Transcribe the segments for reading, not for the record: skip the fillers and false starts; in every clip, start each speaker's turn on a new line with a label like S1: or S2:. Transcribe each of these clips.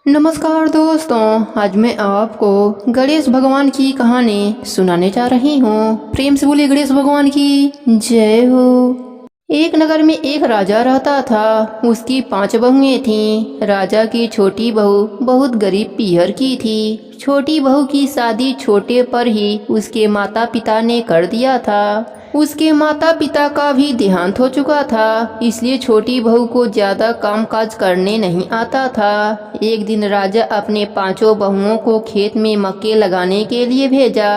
S1: नमस्कार दोस्तों, आज मैं आपको गणेश भगवान की कहानी सुनाने जा रही हूँ। प्रेम से बोलिए गणेश भगवान की जय हो। एक नगर में एक राजा रहता था। उसकी 5 बहुएं थीं। राजा की छोटी बहू बहुत गरीब पीहर की थी। छोटी बहू की शादी छोटे पर ही उसके माता पिता ने कर दिया था। उसके माता पिता का भी देहांत हो चुका था, इसलिए छोटी बहू को ज्यादा कामकाज करने नहीं आता था। एक दिन राजा अपने 5 बहुओं को खेत में मक्के लगाने के लिए भेजा।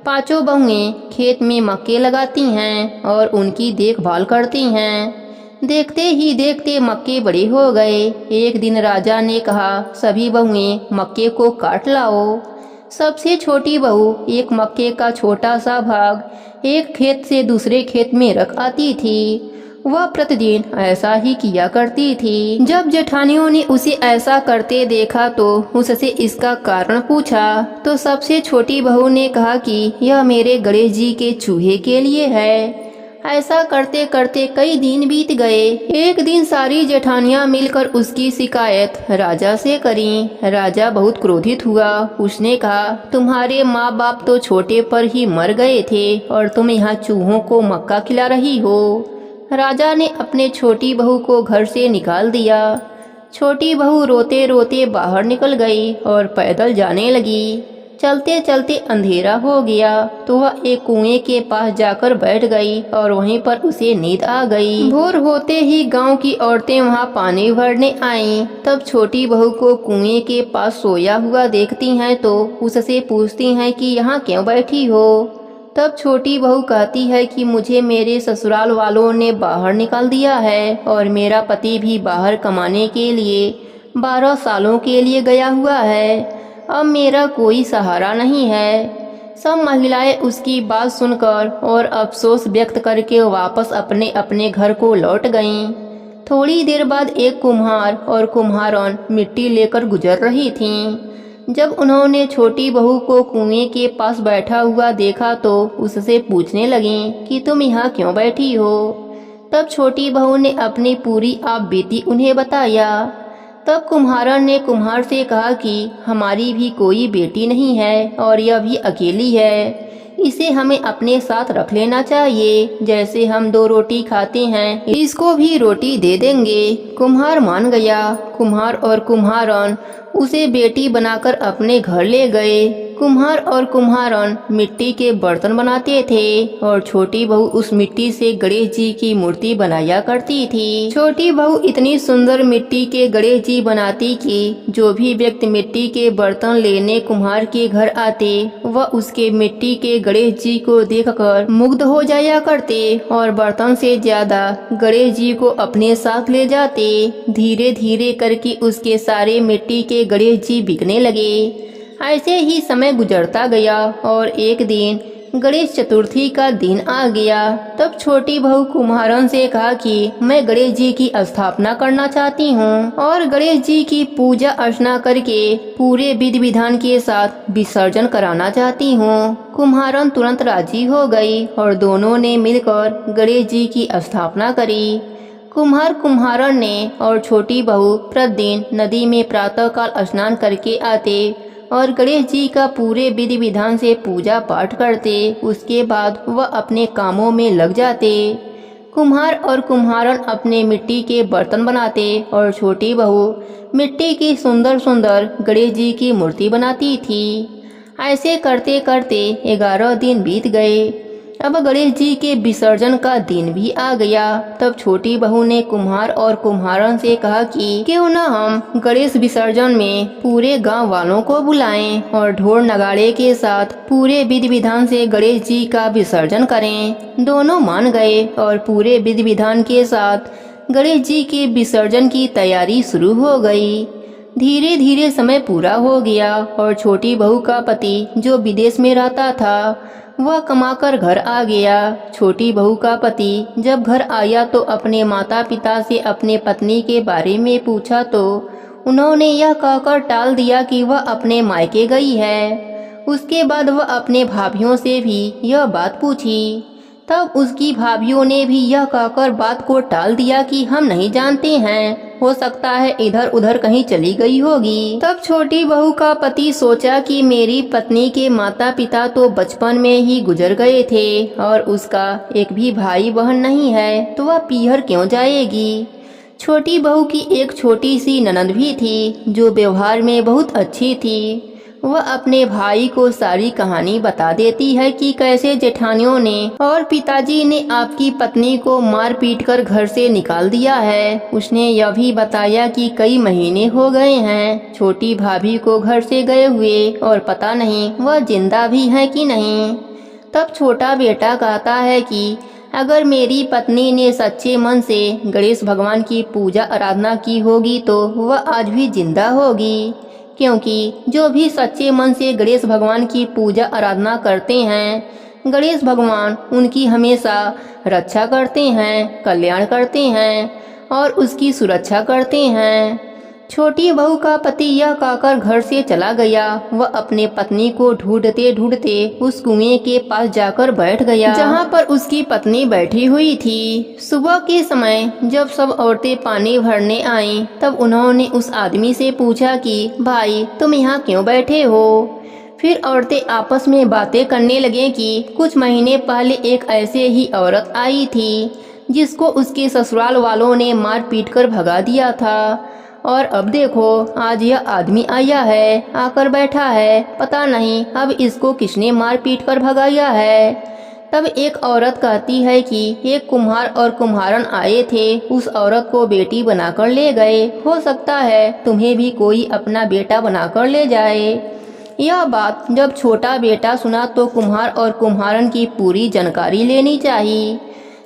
S1: 5 बहुएं खेत में मक्के लगाती हैं और उनकी देखभाल करती हैं। देखते ही देखते मक्के बड़े हो गए। एक दिन राजा ने कहा, सभी बहुएं मक्के को काट लाओ। सबसे छोटी बहू एक मक्के का छोटा सा भाग एक खेत से दूसरे खेत में रख आती थी। वह प्रतिदिन ऐसा ही किया करती थी। जब जेठानियों ने उसे ऐसा करते देखा तो उससे इसका कारण पूछा, तो सबसे छोटी बहू ने कहा कि यह मेरे गणेश जी के चूहे के लिए है। ऐसा करते करते कई दिन बीत गए। एक दिन सारी जेठानियां मिलकर उसकी शिकायत राजा से करी। राजा बहुत क्रोधित हुआ। उसने कहा, तुम्हारे माँ बाप तो छोटे पर ही मर गए थे और तुम यहाँ चूहों को मक्का खिला रही हो। राजा ने अपने छोटी बहू को घर से निकाल दिया। छोटी बहू रोते रोते बाहर निकल गई और पैदल जाने लगी। चलते चलते अंधेरा हो गया तो वह एक कुएं के पास जाकर बैठ गई और वहीं पर उसे नींद आ गई। भोर होते ही गांव की औरतें वहां पानी भरने आईं। तब छोटी बहू को कुएं के पास सोया हुआ देखती हैं तो उससे पूछती हैं कि यहाँ क्यों बैठी हो। तब छोटी बहू कहती है कि मुझे मेरे ससुराल वालों ने बाहर निकाल दिया है और मेरा पति भी बाहर कमाने के लिए 12 सालों के लिए गया हुआ है। अब मेरा कोई सहारा नहीं है। सब महिलाएं उसकी बात सुनकर और अफसोस व्यक्त करके वापस अपने अपने घर को लौट गईं। थोड़ी देर बाद एक कुम्हार और कुम्हारन मिट्टी लेकर गुजर रही थीं। जब उन्होंने छोटी बहू को कुएं के पास बैठा हुआ देखा तो उससे पूछने लगीं कि तुम यहाँ क्यों बैठी हो। तब छोटी बहू ने अपनी पूरी आप बीती उन्हें बताया। तब कुम्हारन ने कुम्हार से कहा कि हमारी भी कोई बेटी नहीं है और यह भी अकेली है। इसे हमें अपने साथ रख लेना चाहिए। जैसे हम 2 रोटी खाते हैं, इसको भी रोटी दे देंगे। कुम्हार मान गया। कुम्हार और कुम्हारन उसे बेटी बनाकर अपने घर ले गए। कुम्हार और कुम्हारन मिट्टी के बर्तन बनाते थे और छोटी बहू उस मिट्टी से गणेश जी की मूर्ति बनाया करती थी। छोटी बहू इतनी सुंदर मिट्टी के गणेश जी बनाती कि जो भी व्यक्ति मिट्टी के बर्तन लेने कुम्हार के घर आते वह उसके मिट्टी के गणेश जी को देखकर मुग्ध हो जाया करते और बर्तन से ज्यादा गणेश जी को अपने साथ ले जाते। धीरे धीरे करके उसके सारे मिट्टी के गणेश जी बिकने लगे। ऐसे ही समय गुजरता गया और एक दिन गणेश चतुर्थी का दिन आ गया। तब छोटी बहू कुम्हारन से कहा कि मैं गणेश जी की स्थापना करना चाहती हूँ और गणेश जी की पूजा अर्चना करके पूरे विधि विधान के साथ विसर्जन कराना चाहती हूँ। कुम्हारन तुरंत राजी हो गई और दोनों ने मिलकर गणेश जी की स्थापना करी। कुम्हारन ने और छोटी बहू प्रतिदिन नदी में प्रातःकाल स्नान करके आते और गणेश जी का पूरे विधि विधान से पूजा पाठ करते। उसके बाद वह अपने कामों में लग जाते। कुम्हार और कुम्हारन अपने मिट्टी के बर्तन बनाते और छोटी बहू मिट्टी की सुंदर सुंदर गणेश जी की मूर्ति बनाती थी। ऐसे करते करते 11 दिन बीत गए। अब गणेश जी के विसर्जन का दिन भी आ गया। तब छोटी बहू ने कुम्हार और कुम्हारन से कहा कि क्यों न हम गणेश विसर्जन में पूरे गांव वालों को बुलाएं और ढोल नगाड़े के साथ पूरे विधि विधान से गणेश जी का विसर्जन करें। दोनों मान गए और पूरे विधि विधान के साथ गणेश जी के विसर्जन की तैयारी शुरू हो गई। धीरे धीरे समय पूरा हो गया और छोटी बहू का पति जो विदेश में रहता था वह कमाकर घर आ गया। छोटी बहू का पति जब घर आया तो अपने माता पिता से अपने पत्नी के बारे में पूछा तो उन्होंने यह कहकर टाल दिया कि वह अपने मायके गई है। उसके बाद वह अपने भाभियों से भी यह बात पूछी। तब उसकी भाभियों ने भी यह कहकर बात को टाल दिया कि हम नहीं जानते हैं, हो सकता है इधर उधर कहीं चली गई होगी। तब छोटी बहू का पति सोचा कि मेरी पत्नी के माता पिता तो बचपन में ही गुजर गए थे और उसका एक भी भाई बहन नहीं है, तो वह पीहर क्यों जाएगी। छोटी बहू की एक छोटी सी ननद भी थी जो व्यवहार में बहुत अच्छी थी। वह अपने भाई को सारी कहानी बता देती है कि कैसे जेठानियों ने और पिताजी ने आपकी पत्नी को मार पीट कर घर से निकाल दिया है। उसने यह भी बताया कि कई महीने हो गए हैं छोटी भाभी को घर से गए हुए और पता नहीं वह जिंदा भी है कि नहीं। तब छोटा बेटा कहता है कि अगर मेरी पत्नी ने सच्चे मन से गणेश भगवान की पूजा आराधना की होगी तो वह आज भी जिंदा होगी, क्योंकि जो भी सच्चे मन से गणेश भगवान की पूजा आराधना करते हैं, गणेश भगवान उनकी हमेशा रक्षा करते हैं, कल्याण करते हैं और उसकी सुरक्षा करते हैं। छोटी बहू का पति यह कहकर घर से चला गया। वह अपने पत्नी को ढूंढते ढूंढते उस कुएं के पास जाकर बैठ गया जहाँ पर उसकी पत्नी बैठी हुई थी। सुबह के समय जब सब औरतें पानी भरने आईं, तब उन्होंने उस आदमी से पूछा कि भाई तुम यहाँ क्यों बैठे हो। फिर औरतें आपस में बातें करने लगे कि कुछ महीने पहले एक ऐसे ही औरत आई थी जिसको उसके ससुराल वालों ने मार पीट कर भगा दिया था, और अब देखो आज यह आदमी आया है, आकर बैठा है, पता नहीं अब इसको किसने मार पीट कर भगाया है। तब एक औरत कहती है कि एक कुम्हार और कुम्हारन आए थे, उस औरत को बेटी बनाकर ले गए, हो सकता है तुम्हें भी कोई अपना बेटा बनाकर ले जाए। यह बात जब छोटा बेटा सुना तो कुम्हार और कुम्हारन की पूरी जानकारी लेनी चाहिए।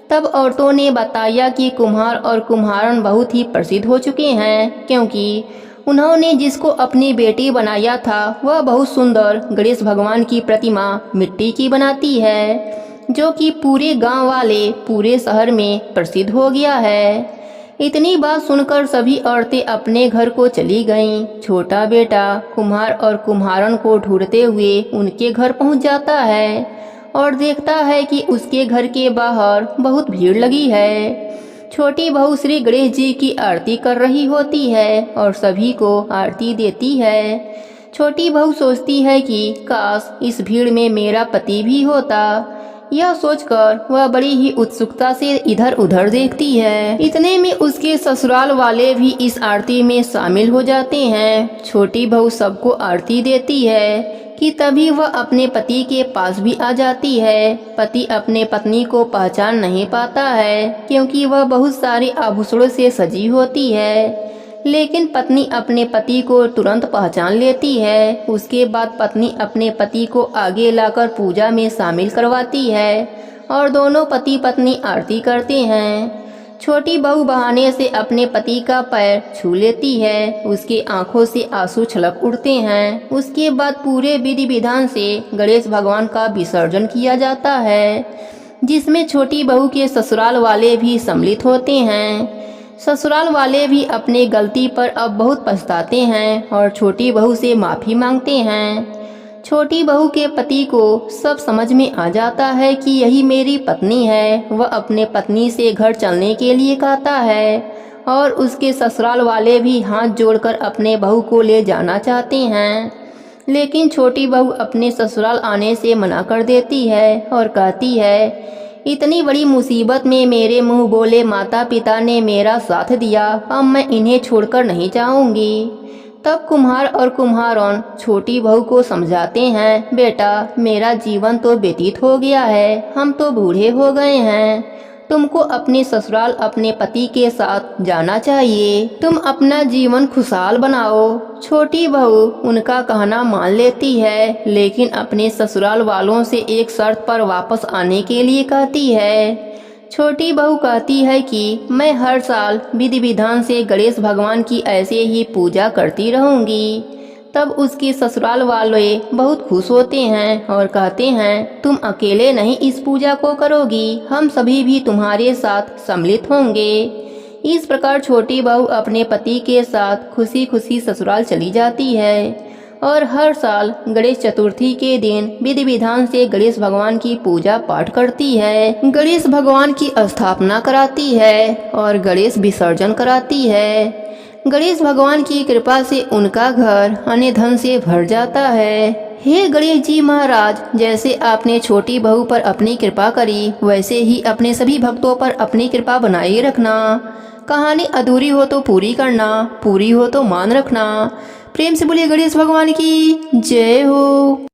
S1: तब औरतों ने बताया कि कुम्हार और कुम्हारन बहुत ही प्रसिद्ध हो चुके हैं, क्योंकि उन्होंने जिसको अपनी बेटी बनाया था वह बहुत सुंदर गणेश भगवान की प्रतिमा मिट्टी की बनाती है, जो कि पूरे गांव वाले पूरे शहर में प्रसिद्ध हो गया है। इतनी बात सुनकर सभी औरतें अपने घर को चली गईं। छोटा बेटा कुम्हार और कुम्हारन को ढूंढते हुए उनके घर पहुंच जाता है और देखता है कि उसके घर के बाहर बहुत भीड़ लगी है। छोटी बहू श्री गणेश जी की आरती कर रही होती है और सभी को आरती देती है। छोटी बहू सोचती है कि काश इस भीड़ में मेरा पति भी होता। यह सोचकर वह बड़ी ही उत्सुकता से इधर उधर देखती है। इतने में उसके ससुराल वाले भी इस आरती में शामिल हो जाते हैं। छोटी बहू सबको आरती देती है कि तभी वह अपने पति के पास भी आ जाती है। पति अपने पत्नी को पहचान नहीं पाता है, क्योंकि वह बहुत सारे आभूषणों से सजी होती है, लेकिन पत्नी अपने पति को तुरंत पहचान लेती है। उसके बाद पत्नी अपने पति को आगे लाकर पूजा में शामिल करवाती है और दोनों पति पत्नी आरती करते हैं। छोटी बहू बहाने से अपने पति का पैर छू लेती है। उसके आंखों से आंसू छलक उठते हैं। उसके बाद पूरे विधि विधान से गणेश भगवान का विसर्जन किया जाता है, जिसमें छोटी बहू के ससुराल वाले भी सम्मिलित होते हैं। ससुराल वाले भी अपने गलती पर अब बहुत पछताते हैं और छोटी बहू से माफ़ी मांगते हैं। छोटी बहू के पति को सब समझ में आ जाता है कि यही मेरी पत्नी है। वह अपने पत्नी से घर चलने के लिए कहता है और उसके ससुराल वाले भी हाथ जोड़कर अपने बहू को ले जाना चाहते हैं, लेकिन छोटी बहू अपने ससुराल आने से मना कर देती है और कहती है इतनी बड़ी मुसीबत में मेरे मुंह बोले माता पिता ने मेरा साथ दिया, अब मैं इन्हें छोड़कर नहीं जाऊंगी। तब कुम्हार और कुम्हारन छोटी बहू को समझाते हैं, बेटा मेरा जीवन तो व्यतीत हो गया है, हम तो बूढ़े हो गए हैं, तुमको अपने ससुराल अपने पति के साथ जाना चाहिए, तुम अपना जीवन खुशहाल बनाओ। छोटी बहू उनका कहना मान लेती है, लेकिन अपने ससुराल वालों से एक शर्त पर वापस आने के लिए कहती है। छोटी बहू कहती है कि मैं हर साल विधि विधान से गणेश भगवान की ऐसे ही पूजा करती रहूंगी। तब उसके ससुराल वाले बहुत खुश होते हैं और कहते हैं तुम अकेले नहीं इस पूजा को करोगी, हम सभी भी तुम्हारे साथ सम्मिलित होंगे। इस प्रकार छोटी बहू अपने पति के साथ खुशी खुशी ससुराल चली जाती है और हर साल गणेश चतुर्थी के दिन विधि विधान से गणेश भगवान की पूजा पाठ करती है, गणेश भगवान की स्थापना कराती है और गणेश विसर्जन कराती है। गणेश भगवान की कृपा से उनका घर अन्य धन से भर जाता है। हे गणेश जी महाराज, जैसे आपने छोटी बहू पर अपनी कृपा करी, वैसे ही अपने सभी भक्तों पर अपनी कृपा बनाए रखना। कहानी अधूरी हो तो पूरी करना, पूरी हो तो मान रखना। प्रेम से बोलिए गणेश भगवान की जय हो।